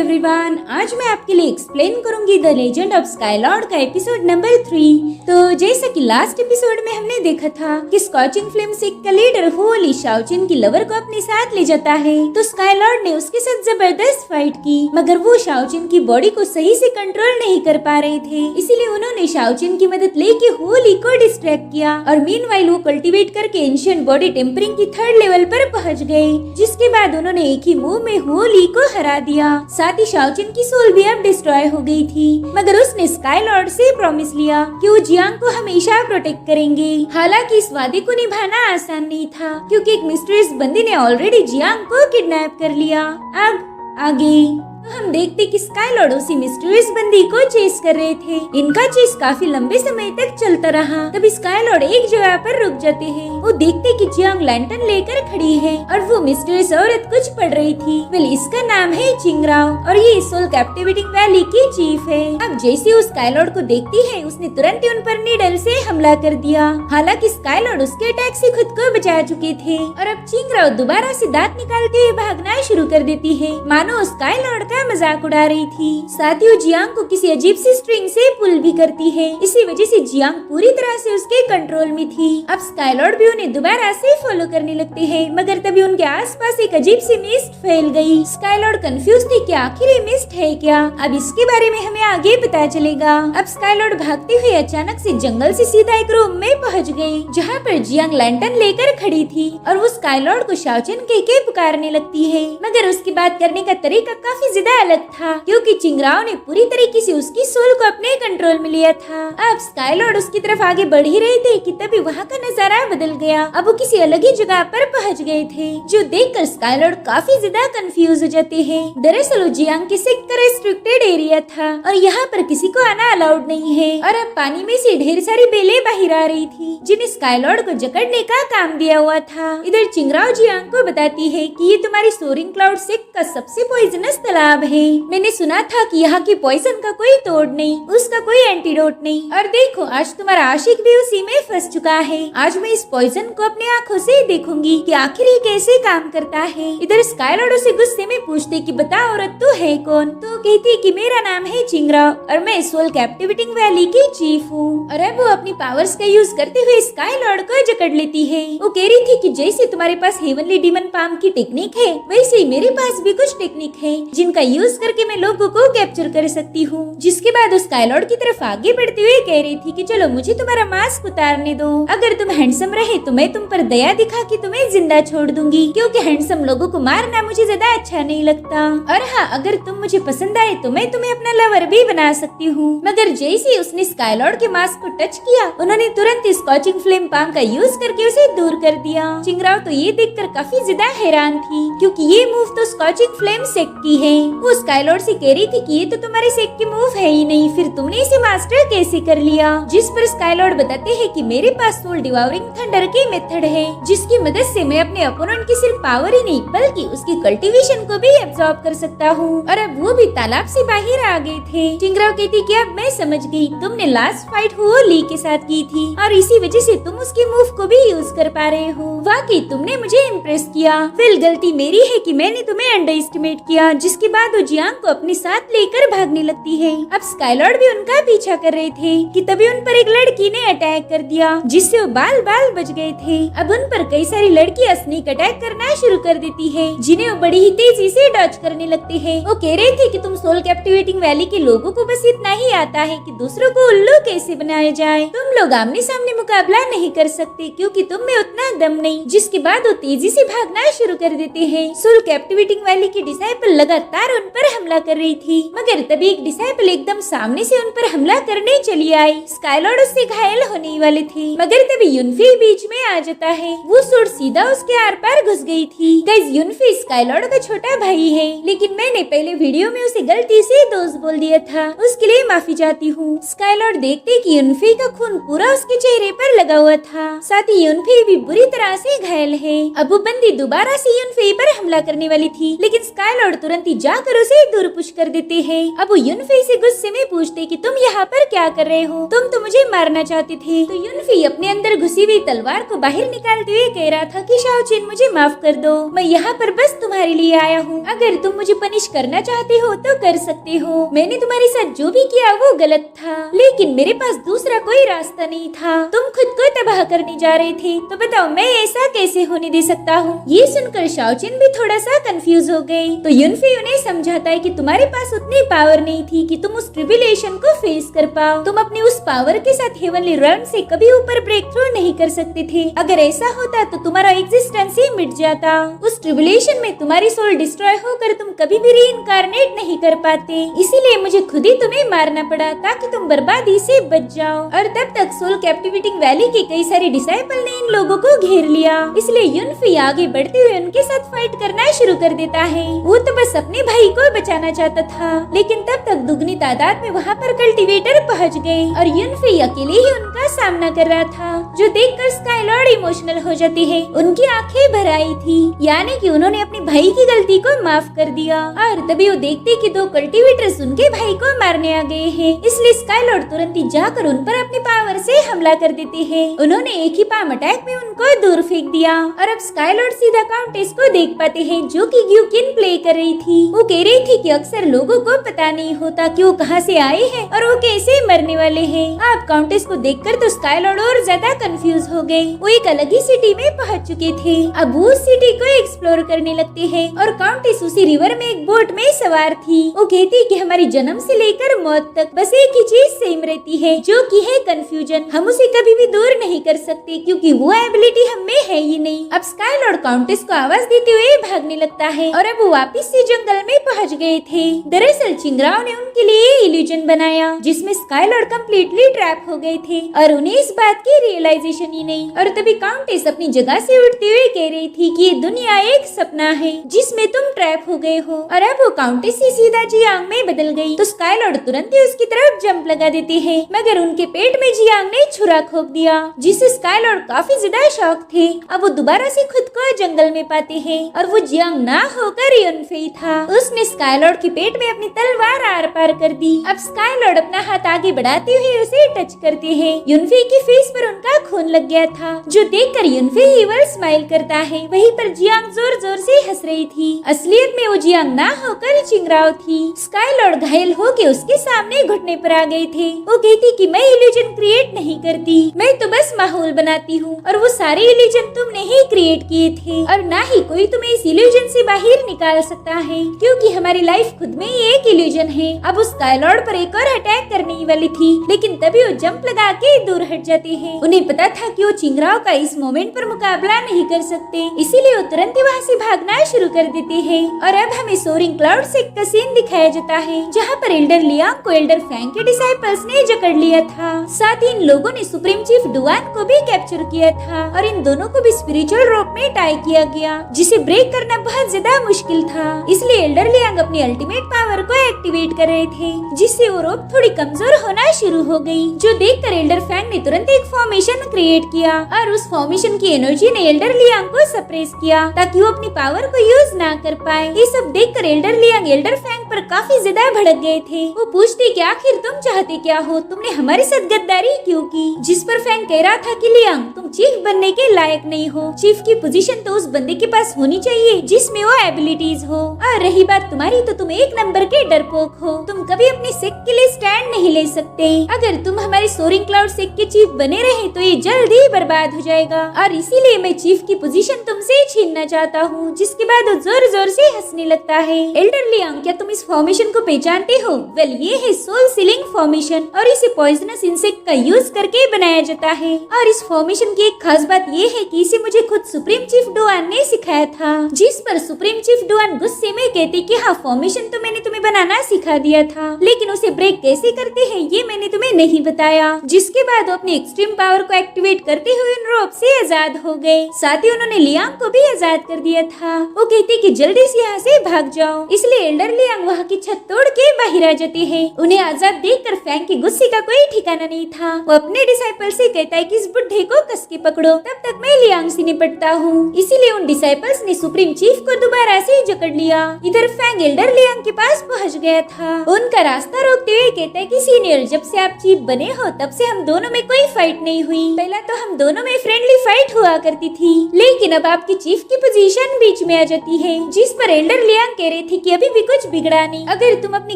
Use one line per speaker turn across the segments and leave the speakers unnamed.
Everyone, आज मैं आपके लिए एक्सप्लेन करूंगी द लेजेंड ऑफ स्काईलॉर्ड का एपिसोड नंबर 3। तो जैसा कि लास्ट एपिसोड में हमने देखा था कि स्कॉचिंग फ्लेम सेक्ट का लीडर होली शाओचिन की लवर को अपने साथ ले जाता है, तो स्काईलॉर्ड ने उसके साथ जबरदस्त फाइट की, मगर वो शाओचिन की बॉडी को सही से कंट्रोल नहीं कर पा रहे थे। इसीलिए उन्होंने शाओचिन की मदद लेके होली को डिस्ट्रैक्ट किया और मीनवाइल वो कल्टीवेट करके एंशिएंट बॉडी टेम्परिंग की 3rd लेवल पर पहुंच गए, जिसके बाद उन्होंने एक ही मूव में होली को हरा दिया। साथ ही शाओचिन की सोल भी अब डिस्ट्रॉय हो गई थी, मगर उसने स्काईलॉर्ड से प्रॉमिस लिया कि वो जियांग को हमेशा प्रोटेक्ट करेंगे। हालांकि इस वादे को निभाना आसान नहीं था, क्योंकि एक मिस्टीरियस बंदी ने ऑलरेडी जियांग को किडनैप कर लिया। अब आगे तो हम देखते कि स्काईलॉर्ड उसी मिस्टीरियस बंदी को चेस कर रहे थे। इनका चेस काफी लंबे समय तक चलता रहा। तभी स्काईलॉर्ड एक जगह पर रुक जाते हैं। वो देखते कि जियांग लैंटर्न लेकर खड़ी है और वो मिस्टीरियस औरत कुछ पढ़ रही थी। वेल, इसका नाम है चिंगराओ और ये सोल कैप्टिवेटिंग वैली की चीफ है। अब जैसे वो स्काईलॉर्ड को देखती है, उसने तुरंत ही उन पर नीडल से हमला कर दिया। हालांकि स्काईलॉर्ड उसके अटैक से खुद को बचा चुके थे और अब चिंगराओ दोबारा से दांत निकालते हुए भागना शुरू कर देती है, मानो स्काईलॉर्ड का मजाक उड़ा रही थी। साथ ही वो जियांग को किसी अजीब सी स्ट्रिंग से पुल भी करती है। इसी वजह से जियांग पूरी तरह से उसके कंट्रोल में थी। अब स्काईलॉर्ड भी उन्हें दोबारा से फॉलो करने लगते हैं, मगर तभी उनके आसपास एक अजीब सी मिस्ट फैल गई। स्काईलॉर्ड कंफ्यूज थे कि आखिर ये मिस्ट है क्या। अब इसके बारे में हमें आगे पता चलेगा। अब स्काईलॉर्ड भागते हुए अचानक से जंगल से सीधा एक रूम में पहुंच गए, जहाँ पर जियांग लैंटर्न लेकर खड़ी थी और वो स्काईलॉर्ड को शाओचिन कह के पुकारने लगती है। मगर उसकी बात करने का तरीका काफी ज्यादा अलग था, क्योंकि चिंगराओ ने पूरी तरीके से उसकी सोल को अपने कंट्रोल में लिया था। अब स्काईलॉर्ड उसकी तरफ आगे बढ़ ही रहे थे कि तभी वहाँ का नजारा बदल गया। अब वो किसी अलग ही जगह पर पहुँच गए थे, जो देखकर स्काईलॉर्ड काफी ज्यादा कंफ्यूज हो जाते हैं। दरअसल जियांग के सेक्ट का रेस्ट्रिक्टेड एरिया था और यहाँ पर किसी को आना अलाउड नहीं है। और अब पानी में से ढेर सारी बेलें बाहर आ रही थी, जिन्हें स्काईलॉर्ड को जकड़ने का काम दिया हुआ था। इधर चिंगराओ जियांग को बताती है कि ये तुम्हारी सोरिंग क्लाउड सेक्ट का सबसे पॉइजनस तालाब है। मैंने सुना था कि यहाँ की पॉइजन का कोई तोड़ नहीं, उसका कोई एंटीडोट नहीं। और देखो, आज तुम्हारा आशिक भी उसी में फंस चुका है। आज मैं इस पॉइजन को अपनी आंखों से देखूंगी कि आखिर ये कैसे काम करता है। इधर स्काईलॉर्ड उसे गुस्से में पूछते कि बता औरत तू है कौन। तो कहती कि मेरा नाम है चिंगराओ और मैं सोल कैप्टिवेटिंग वैली की चीफ हूँ। और अब वो अपनी पावर्स का यूज करते हुए स्काईलॉर्ड को जकड़ लेती है। वो कह रही थी कि जैसे तुम्हारे पास हेवनली डीमन पाम की टेक्निक है, वैसे ही मेरे पास भी कुछ टेक्निक है जिनका यूज करके मैं लोगों को कैप्चर कर सकती हूँ। जिसके बाद उस स्काईलॉर्ड की तरफ आगे बढ़ते हुए कह रही थी कि चलो मुझे तुम्हारा मास्क उतारने दो। अगर तुम हैंडसम रहे तो मैं तुम पर दया दिखा के तुम्हें जिंदा छोड़ दूंगी, क्योंकि हैंडसम लोगों को मारना मुझे ज्यादा अच्छा नहीं लगता। और हाँ, अगर तुम मुझे पसंद आए तो मैं तुम्हें अपना लवर भी बना सकती हूँ। मगर जैसे उसने स्काईलॉर्ड के मास्क को टच किया, उन्होंने तुरंत स्कॉचिंग फ्लेम पाम का यूज करके उसे दूर कर दिया। चिंगराओ तो ये देखकर काफी ज्यादा हैरान थी, क्योंकि ये मूव तो स्कॉचिंग फ्लेम सेक्ट की है। वो स्काईलॉर्ड से कह रही थी कि ये तो तुम्हारे सेक्ट की मूव है ही नहीं, फिर तुमने इसे मास्टर कैसे कर लिया। जिस पर स्काईलॉर्ड बताते हैं कि मेरे पास सोल डिवाउरिंग थंडर की मेथड है, जिसकी मदद से मैं अपने अपोनेंट की सिर्फ पावर ही नहीं बल्कि उसकी कल्टीवेशन को भी एब्जॉर्ब कर सकता हूँ। और अब वो भी तालाब से बाहर आ गए थे। चिंगराओ कहती कि अब मैं समझ गई, तुमने लास्ट फाइट होली के साथ की थी और इसी वजह से तुम उसकी मूव को भी यूज कर पा रहे हो। वाकई तुमने मुझे इम्प्रेस किया। फिर गलती मेरी है कि मैंने तुम्हें अंडर एस्टिमेट किया। जिसके बाद वो जियांग को अपने साथ लेकर भागने लगती है। अब स्काईलॉर्ड भी उनका पीछा कर रहे थे कि तभी उन पर एक लड़की ने अटैक कर दिया, जिससे वो बाल बाल बच गए थे। अब उन पर कई सारी लड़कियां स्नीक अटैक करना शुरू कर देती है, जिन्हें वो बड़ी ही तेजी से डॉज करने लगते हैं। वो कह रहे थे कि तुम सोल कैप्टिवेटिंग वैली के लोगों को बस इतना ही आता है कि दूसरों को उल्लू कैसे बनाया जाए। तुम लोग आमने सामने मुकाबला नहीं कर सकते, क्योंकि तुम में उतना दम नहीं। जिसके बाद वो तेजी से भागना शुरू कर देते हैं। सोल कैप्टिवेटिंग वैली की डिसाइपल लगातार उन पर हमला कर रही थी, मगर तभी एक डिसाइपल एकदम सामने से उन पर हमला करने चली आई। स्काईलॉर्ड उससे घायल होने वाले थे, मगर तभी युनफी बीच में आ जाता है। वो सूट सीधा उसके आर पार घुस गई थी। गाइस, युनफी स्काईलॉर्ड का छोटा भाई है, लेकिन मैंने पहले वीडियो में उसे गलती से दोस्त बोल दिया था, उसके लिए माफी चाहती हूँ। स्काईलॉर्ड देखते कि युनफी का खून पूरा उसके चेहरे पर लगा हुआ था। साथ ही युनफी भी बुरी तरह से घायल है। अब वो बंदी दोबारा से युनफी पर हमला करने वाली थी, लेकिन स्काईलॉर्ड तुरंत ही जाकर कर उसे दूर पुश कर देते हैं। अब वो युनफी से गुस्से में पूछते कि तुम यहाँ पर क्या कर रहे हो, तुम तो मुझे मारना चाहते थे। तो युनफी अपने अंदर घुसी हुई तलवार को बाहर निकालते हुए कह रहा था कि शाओचिन मुझे माफ कर दो, मैं यहाँ पर बस तुम्हारे लिए आया हूँ, अगर तुम मुझे पनिश करना चाहते हो तो कर सकते हो, मैंने तुम्हारे साथ जो भी किया वो गलत था, लेकिन मेरे पास दूसरा कोई रास्ता नहीं था, तुम खुद को तबाह करने जा रहे थे, तो बताओ मैं ऐसा कैसे होने दे सकता हूँ। ये सुनकर शाओचिन भी थोड़ा सा कंफ्यूज हो गई। तो युनफी उन्हें समझाता है कि तुम्हारे पास उतनी पावर नहीं थी कि तुम उस ट्रिबुलेशन को फेस कर पाओ, तुम अपने उस पावर के साथ हेवनली रेल्म से कभी ऊपर ब्रेक थ्रू नहीं कर सकते थे, अगर ऐसा होता तो तुम्हारा एग्जिस्टेंस ही मिट जाता, उस ट्रिबुलेशन में तुम्हारी सोल डिस्ट्रॉय होकर तुम कभी भी रीइंकार्नेट नहीं कर पाते, इसीलिए मुझे खुद ही तुम्हें मारना पड़ा ताकि तुम बर्बादी से बच जाओ। और तब तक सोल कैप्टिवेटिंग वैली के कई सारे डिसाइपल ने इन लोगों को घेर लिया, इसलिए युनफी आगे बढ़ते हुए उनके साथ फाइट करना शुरू कर देता है। वो तो बस अपने भाई को बचाना चाहता था, लेकिन तब तक दुगनी तादाद में वहाँ पर कल्टीवेटर पहुँच गए और युनफी अकेले ही उनका सामना कर रहा था, जो देखकर स्काईलॉर्ड इमोशनल हो जाती है। उनकी आंखें भर आई थी, यानी कि उन्होंने अपने भाई की गलती को माफ कर दिया। और तभी वो देखते कि दो कल्टीवेटर्स उनके भाई को मारने आ गए हैं, इसलिए स्काईलॉर्ड तुरंत ही जाकर उन पर अपनी पावर से हमला कर देते हैं। उन्होंने एक ही पाम अटैक में उनको दूर फेंक दिया और अब स्काईलॉर्ड सीधा काउंटेस को देख पाते हैं, जो कि ग्यूकिन प्ले कर रही थी। वो कह रही थी कि अक्सर लोगों को पता नहीं होता कि वो कहाँ से आए हैं और वो कैसे मरने वाले हैं। अब काउंटेस को देखकर तो स्काईलॉर्ड और ज्यादा कंफ्यूज हो गए। वो एक अलग ही सिटी में पहुंच चुके थे। अब वो सिटी को एक्सप्लोर करने लगते हैं और काउंटेस उसी रिवर में एक बोट में सवार थी। वो कहती कि हमारी जन्म से लेकर मौत तक बस एक ही चीज सेम रहती है, जो कि है कंफ्यूजन। हम उसे कभी भी दूर नहीं कर सकते क्योंकि वो एबिलिटी हम में है ही नहीं। अब स्काईलॉर्ड काउंटेस को आवाज देते हुए भागने लगता है और अब वो वापिस से जंगल में पहुंच गए थे। दरअसल चिंगराव ने उनके लिए इल्यूजन बनाया जिसमें स्काईलॉर्ड कम्प्लीटली ट्रैप हो गए थे और उन्हें इस बात की रियलाइजेशन ही नहीं। और तभी काउंटेस अपनी जगह से उठते हुए कह रही थी कि ये दुनिया एक सपना है जिसमें तुम ट्रैप हो गए हो। और अब वो काउंटेस ही सीधा जियांग में बदल गई, तो स्काईलॉर्ड तुरंत ही उसकी तरफ जंप लगा देते हैं, मगर उनके पेट में जियांग ने छुरा खोप दिया, जिससे स्काईलॉर्ड काफी ज्यादा शॉक थे। अब वो दोबारा से खुद को जंगल में पाते हैं और वो जियांग ना होकर युनफी था। उसने स्काईलॉर्ड के पेट में अपनी तलवार आर पार कर दी। अब स्काईलॉर्ड अपना हाथ आगे बढ़ाते हुए उसे टच करते हैं। युनफी की फेस पर उनका खून लग गया था, जो देखकर युनफी इवल स्माइल करता है। वहीं पर जियांग जोर जोर से हंस रही थी। असलियत में वो जियांग ना होकर चिंगराव थी। स्काईलॉर्ड घायल होके उसके सामने घुटने पर आ गए थे। वो कहती कि मैं इल्यूजन क्रिएट नहीं करती, मैं तो बस माहौल बनाती हूँ और वो सारे इल्यूजन तुमने ही क्रिएट किए थे और ना ही कोई तुम्हें इस इल्यूजन से बाहर निकाल सकता है, क्योंकि हमारी लाइफ खुद में ही एक इल्यूजन है। अब उस स्काईलॉर्ड पर एक और अटैक करने ही वाली थी, लेकिन तभी वो जंप लगा के दूर हट जाते हैं। उन्हें पता था कि वो चिंगराव का इस मोमेंट पर मुकाबला नहीं कर सकते, इसीलिए वो तुरंत ही वहाँ से भागना शुरू कर देते हैं। और अब हमें सोरिंग क्लाउड से का सीन दिखाया जाता है, जहाँ पर एल्डर लियांग को एल्डर फैंग के डिसाइपल्स ने जकड़ लिया था। साथ ही इन लोगों ने सुप्रीम चीफ डुआन को भी कैप्चर किया था और इन दोनों को भी स्पिरिचुअल रोप में टाई किया गया, जिसे ब्रेक करना बहुत ज्यादा मुश्किल था। इसलिए एल्डर लियांग अपनी अल्टीमेट पावर को एक्टिवेट कर रहे थे, जिससे वो रोप थोड़ी कमजोर होना शुरू हो गई, जो देखकर एल्डर फैंग ने तुरंत एक फॉर्मेशन क्रिएट किया और उस फॉर्मेशन की एनर्जी ने एल्डर लियांग को सप्रेस किया ताकि वो अपनी पावर को यूज ना कर पाए। ये सब देखकर एल्डर लियांग एल्डर फैंग पर काफी ज्यादा भड़क गए थे। वो पूछते कि आखिर तुम चाहते क्या हो, तुमने हमारे साथ गद्दारी क्यों की? जिस पर फैंग कह रहा था कि लियांग तुम चीफ बनने के लायक नहीं हो, चीफ की पोजीशन तो उस बंदे के पास होनी चाहिए जिसमें वो एबिलिटीज हो। और रही बात तुम्हारी, तो तुम एक नंबर के डरपोक हो, तुम कभी अपनी सेक्ट के लिए स्टैंड नहीं ले सकते। अगर तुम हमारे सोरिंग क्लाउड सेक्ट के चीफ बने रहे तो ये जल्द ही बर्बाद हो जाएगा और इसीलिए मैं चीफ की पोजीशन तुमसे छीनना चाहता हूँ। जिसके बाद वो जोर जोर से हंसने लगता है। एल्डर लियांग, क्या तुम इस फॉर्मेशन को पहचानते हो? वेल, ये है सोल सीलिंग फॉर्मेशन और इसे पॉइजनस इंसेक्ट का यूज करके बनाया जाता है। और इस फॉर्मेशन की एक खास बात ये है कि इसे मुझे खुद सुप्रीम चीफ डुआन ने सिखाया था, जिस पर सुप्रीम चीफ डुआन गुस्से में कहते कि हाँ, फॉर्मेशन तो मैंने तुम्हें तुम्हें बनाना सिखा दिया था, लेकिन उसे ब्रेक कैसे करते हैं ये मैंने तुम्हें नहीं बताया। जिसके बाद वो अपनी एक्सट्रीम पावर को एक्टिवेट करते हुए उन रोप से आजाद हो गए। साथ ही उन्होंने लियांग को भी आजाद कर दिया था। वो कहते कि जल्दी से यहाँ से भाग जाओ, इसलिए एल्डर लियांग वहाँ की छत तोड़ के बाहर आ जाते हैं। उन्हें आजाद देखकर फैंग के गुस्से का कोई ठिकाना नहीं था। वो अपने डिसाइपल से कहता है कि इस बुढ़े को कस के पकड़ो, तब तक मैं लियांग से निपटता हूँ। इसीलिए उन डिसाइपल्स ने सुप्रीम चीफ को दोबारा से जकड़ लिया। इधर फैंग एल्डर लियांग के पास पहुँच गया था। उनका रास्ता रोकते हुए कहता है कि सीनियर, जब से आप चीफ बने हो तब से हम दोनों में कोई फाइट नहीं हुई। पहला तो हम दोनों में फ्रेंडली फाइट हुआ करती थी, लेकिन अब आपकी चीफ की पोजीशन बीच में आ जाती है। जिस पर एल्डर लियांग कह रहे थे कि अभी भी कुछ बिगड़ा नहीं, अगर तुम अपनी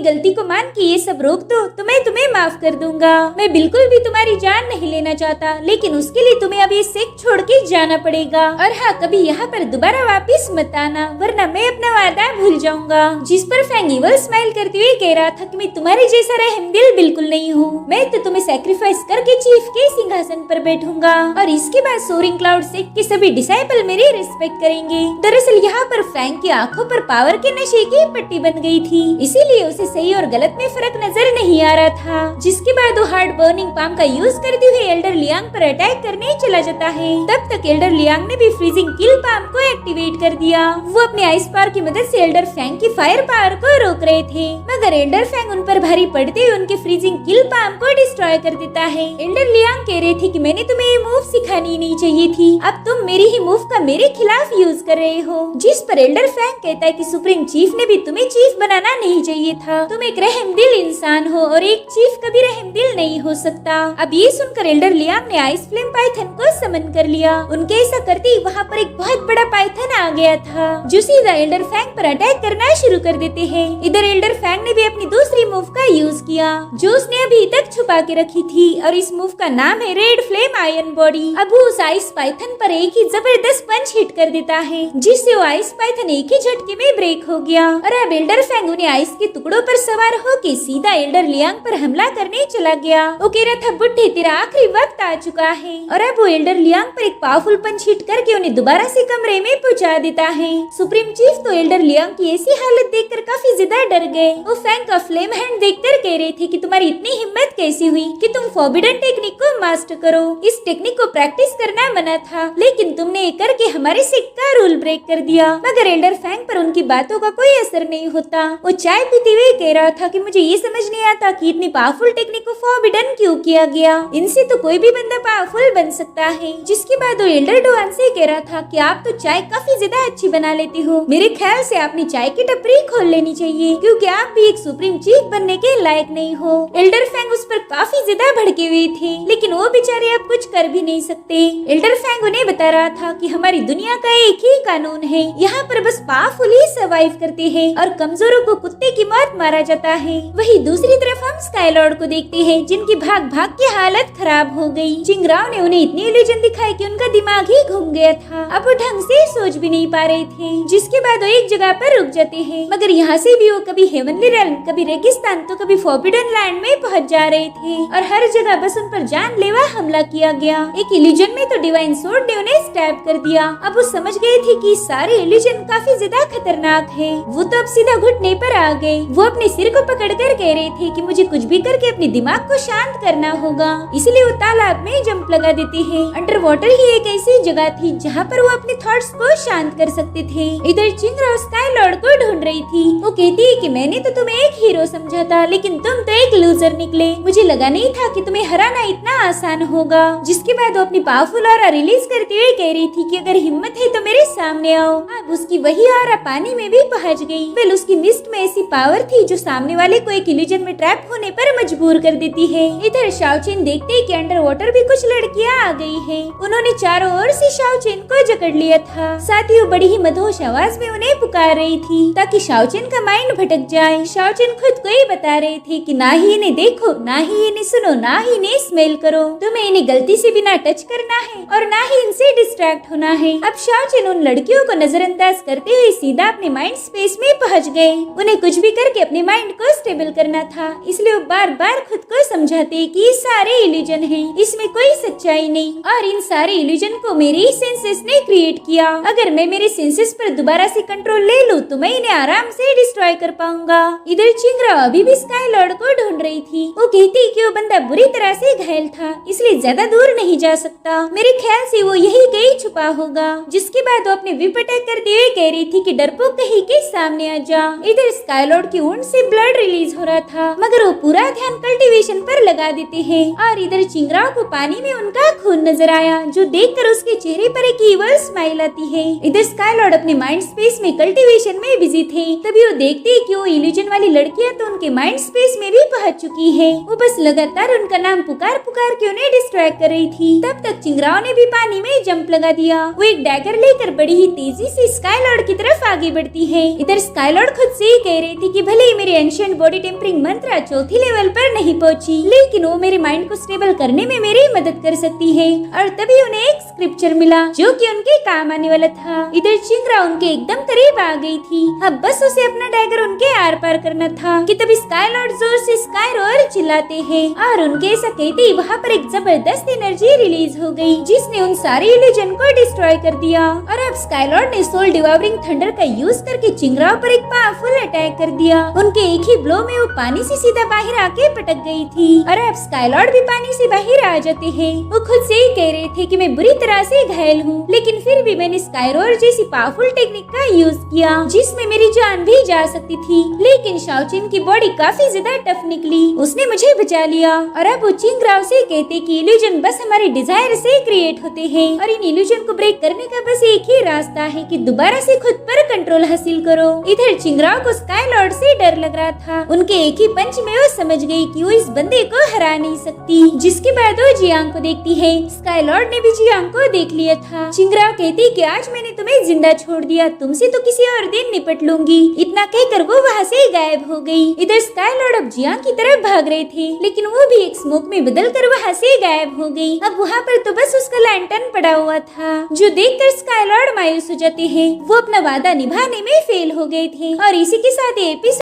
गलती को मान के ये सब रोक दो तो मैं तुम्हें माफ कर दूंगा। मैं बिल्कुल भी तुम्हारी जान नहीं लेना चाहता, लेकिन उसके लिए तुम्हें अब ये सेक्ट छोड़ के जाना पड़ेगा। और हाँ, कभी यहाँ पर दोबारा वापिस मत आना, वरना मैं अपना वादा भूल जाऊंगा। जिस पर फैंग इवल स्माइल करते हुए कह रहा था कि मैं तुम्हारे जैसा रहमदिल बिल्कुल नहीं हूँ। मैं तो तुम्हें सैक्रिफाइस करके चीफ के सिंहासन पर बैठूंगा और इसके बाद सोरिंग क्लाउड सेक्ट के सभी डिसाइपल मेरी रिस्पेक्ट करेंगे। दरअसल यहाँ पर फैंग की आंखों पर पावर के नशे की पट्टी बन गई थी, इसीलिए उसे सही और गलत में फर्क नजर नहीं आ रहा था। जिसके बाद वो हार्ड बर्निंग पाम का यूज करते हुए एल्डर लियांग पर अटैक करने चला जाता है। तब तक एल्डर लियांग ने भी फ्रीजिंग किल पाम को एक्टिवेट कर दिया। वो अपने आइस पावर की मदद से एल्डर फैंग की फायर पावर को रोक रहे थे, मगर एल्डर फैंग उन पर भारी पड़ते हुए उनके फ्रीजिंग किल पाम को डिस्ट्रॉय कर देता है। एल्डर लियांग कह रहे थे कि मैंने तुम्हें ये मूव सिखानी नहीं चाहिए थी, अब तुम मेरी ही मूव का मेरे खिलाफ यूज कर रहे हो। जिस पर एल्डर फैंग कहता है कि सुप्रीम चीफ ने भी तुम्हें चीफ बनाना नहीं चाहिए था, तुम एक रहमदिल इंसान हो और एक चीफ कभी रहमदिल नहीं हो सकता। अब ये सुनकर एल्डर लियांग ने आइस फ्लेम पाइथन को समन कर लिया। उनके ऐसा करते ही वहाँ पर एक बहुत बड़ा पाइथन आ गया था, जो सीधा एल्डर फैंग पर अटैक करना शुरू कर देते हैं। इधर एल्डर फैंग ने भी अपनी दूसरी मूव का यूज किया, जो उसने अभी तक छुपा के रखी थी, और इस मूव का नाम है रेड फ्लेम आयरन बॉडी। अब वो उस आइस पाइथन पर एक ही जबरदस्त पंच हिट कर देता है, जिससे वो आइस पाइथन एक ही झटके में ब्रेक हो गया। और अब एल्डर फैंग उन्हें आइस के टुकड़ों पर सवार होके सीधा एल्डर लियांग पर हमला करने चला गया। वो कह रहा था, बुढ़े तेरा आखिरी वक्त आ चुका है। और अब वो एल्डर लियांग पर एक पावरफुल पंच हिट करके उन्हें दोबारा से कमरे में पहुंचा देता है। सुप्रीम चीफ तो एल्डर लियांग की ऐसी हालत देखकर काफी ज्यादा डर गए। वो फैंग का फ्लेम हैंड देखकर कह रहे थे कि तुम्हारी इतनी हिम्मत कैसी हुई कि तुम फॉरबिडन टेक्निक को मास्टर करो। इस टेक्निक को प्रैक्टिस करना मना था, लेकिन तुमने ये करके हमारे सेक्ट का रूल ब्रेक कर दिया। मगर एल्डर फैंग पर उनकी बातों का कोई असर नहीं होता। वो चाय पीते हुए कह रहा था कि मुझे ये समझ नहीं आता कि इतनी पावरफुल टेक्निक को फॉरबिडन क्यों किया गया। इनसे तो कोई भी बंदा पावरफुल बन सकता है। जिसके बाद वो एल्डर डोआन से कह रहा था कि आप तो चाय काफी ज्यादा अच्छी बना लेती हो, मेरे ख्याल से आपने चाय की टपरी खोल लेनी चाहिए, क्योंकि आप भी एक सुप्रीम चीफ बनने के लायक नहीं हो। एल्डर फैंग उस पर काफी ज्यादा भड़के हुए थे, लेकिन वो बेचारे अब कुछ कर भी नहीं सकते। एल्डर फैंग उन्हें बता रहा था कि हमारी दुनिया का एक ही कानून है, यहाँ पर बस पावरफुल ही सर्वाइव करते हैं और कमजोरों को कुत्ते की मौत मारा जाता है। वही दूसरी तरफ हम स्काईलॉर्ड को देखते हैं, जिनकी भाग भाग की हालत खराब हो गई। चिंगराव ने उन्हें इतनी इल्यूजन दिखाई कि उनका दिमाग ही घूम गया था। अब वो ढंग से सोच भी नहीं पा रहे थे। जिसके बाद वो एक जगह पर रुक जाते हैं, मगर यहाँ से भी वो कभी हेवनली रेल्म, कभी रेगिस्तान तो कभी फॉरबिडन लैंड में पहुँच जा रहे थे, और हर जगह बस उन पर जानलेवा हमला किया गया। एक इल्यूजन में तो डिवाइन सोर्ड ने उन्हें स्टैब कर दिया। अब वो समझ गए थे कि सारे इल्यूजन काफी ज्यादा खतरनाक है। वो तो अब सीधा घुटने पर आ गए। वो अपने सिर को पकड़कर कह रहे थे कि मुझे कुछ भी करके अपने दिमाग को शांत करना होगा, इसलिए वो तालाब में जंप लगा देते हैं। अंडर वाटर ही एक ऐसी जगह थी जहाँ पर वो अपने थॉट्स को शांत कर सकते थे। इधर चिंगराव स्काईलॉर्ड को ढूंढ रही थी। वो कहती है कि मैंने तो तुम्हें एक हीरो समझा था, लेकिन तुम तो एक लूजर निकले। मुझे लगा नहीं था कि तुम्हें हराना इतना आसान होगा। जिसके बाद वो अपनी पावरफुल ऑरा रिलीज करते हुए कह रही थी कि अगर हिम्मत है तो मेरे सामने आओ। अब उसकी वही ऑरा पानी में भी पहुंच गई। वेल, उसकी मिस्ट में ऐसी पावर थी जो सामने वाले को एक इल्यूजन में ट्रैप होने पर मजबूर कर देती है। इधर शाओचेन देखते ही कि अंडर वाटर भी कुछ लड़कियां आ गई हैं। उन्होंने चारों ओर से शाओचेन को जकड़ लिया था। साथ ही वो बड़ी ही मधोश आवाज में उन्हें पुकार रही थी ताकि शाओचेन का माइंड भटक जाए। शाओचेन खुद को ही बता रहे थे कि ना ही इन्हें देखो ना ही इन्हें सुनो, ना ही इन्हें स्मेल करो। तुम्हें इन्हें गलती से भी ना टच करना है और ना ही इनसे डिस्ट्रैक्ट होना है। अब शाओचिन उन लड़कियों को नजरअंदाज करते हुए सीधा अपने माइंड स्पेस में पहुंच गए। उन्हें कुछ भी करके अपने माइंड को स्टेबल करना था, इसलिए वो बार बार खुद को समझाते कि सारे इल्यूजन है, इसमें कोई सच्चाई नहीं और इन सारे इल्यूजन को मेरे सेंसेस ने क्रिएट किया। अगर मैं मेरे सेंसेस पर दोबारा से कंट्रोल ले लूं तो मैं इन्हें आराम से डिस्ट्रॉय कर पाऊंगा। इधर चिंगरा अभी भी स्काई लॉर्ड को ढूंढ रही थी। वो कहती कि वो बंदा बुरी तरह से घायल था, इसलिए ज्यादा दूर नहीं जा सकता। मेरे ख्याल से वो यही कहीं छुपा होगा। जिसके बाद वो अपने विप अटैक करते हुए कह रही थी कि डरपोक कहीं के सामने आ जा। इधर स्काई लॉर्ड की ऊँट से ब्लड रिलीज हो रहा था, मगर वो पूरा ध्यान कल्टीवेशन पर लगा देते हैं। और इधर चिंगरा को पानी में उनका खून नजर आया, जो देखकर उसके चेहरे पर एक ईवल स्माइल आती है। इधर स्काई लॉर्ड अपने माइंड स्पेस में कल्टीवेशन में बिजी थे, तभी वो देखते हैं कि वो इल्यूजन वाली लड़कियां तो उनके माइंड स्पेस में भी पहुंच चुकी है। वो बस लगातार उनका नाम पुकार पुकार के उन्हें डिस्ट्रैक्ट कर रही थी। तब तक चिंगराओ ने भी पानी में जंप लगा दिया। वो एक डैगर लेकर बड़ी ही तेजी से स्काई लॉर्ड की तरफ आगे बढ़ती है। इधर स्काई लॉर्ड खुद से ही कह रही थी कि भले ही मेरे एंशिएंट बॉडी टेम्परिंग मंत्र चौथी लेवल पर नहीं पहुंची, लेकिन वो मेरे माइंड को स्टेबल करने में मेरी मदद कर सकती है। और तभी उन्हें एक स्क्रिप्चर मिला जो कि उनके काम आने वाला था। इधर चिंगरा उनके एकदम करीब आ गई थी। अब बस उसे अपना डैगर उनके आर पार करना था कि तभी स्काई लॉर्ड जोर से स्काई रोअर चिल्लाते हैं और उनके ऐसा कहते ही वहाँ पर एक जबरदस्त एनर्जी रिलीज हो गई, जिसने उन सारे इल्यूजन को डिस्ट्रॉय कर दिया। और अब स्काई लॉर्ड ने सोल डिवावरिंग थंडर का यूज करके चिंगराओ पर एक पावरफुल अटैक कर दिया। उनके एक ही ब्लो में वो पानी से सीधा बाहर आके पटक गई थी। और अब स्काई लॉर्ड भी पानी से बाहर आ जाते हैं। वो खुद से ही कह रहे थे कि मैं बुरी तरह से घायल हूँ, लेकिन फिर भी मैंने स्काई रोअर जैसी पावरफुल टेक्निक का यूज किया, जिसमें मेरी जान भी जा सकती थी। लेकिन शाओचिन की बॉडी काफी ज्यादा टफ निकली, उसने मुझे बचा लिया। और अब वो चिंगराओ से कहते कि इल्यूजन बस हमारे डिजायर से क्रिएट होते हैं और इन इल्यूजन को ब्रेक करने का बस एक ही रास्ता है कि दोबारा से खुद पर कंट्रोल हासिल करो। इधर चिंगराओ को स्काई लॉर्ड से डर लग रहा था। उनके एक ही पंच में वो समझ गई कि वो इस बंदे को हरा नहीं सकती। जिसके बाद वो जियांग को देखती है। स्काई लॉर्ड ने भी जियांग को देख लिया था। चिंगराओ कहती कि आज मैंने तुम्हें जिंदा छोड़ दिया, तुमसे तो किसी और दिन निपट लूंगी। इतना कहकर वो वहाँ से गायब हो गई। इधर स्काई लॉर्ड अब जियांग की तरफ भाग रहे थे, लेकिन वो भी एक स्मोक में बदल कर वहाँ से गायब हो गई। अब वहाँ पर तो बस उसका लैंटर्न पड़ा हुआ था, जो देखकर स्काई लॉर्ड मायूस हो जाते हैं। वो अपना वादा निभाने में फेल हो गए थे। और इसी के साथ एपिसोड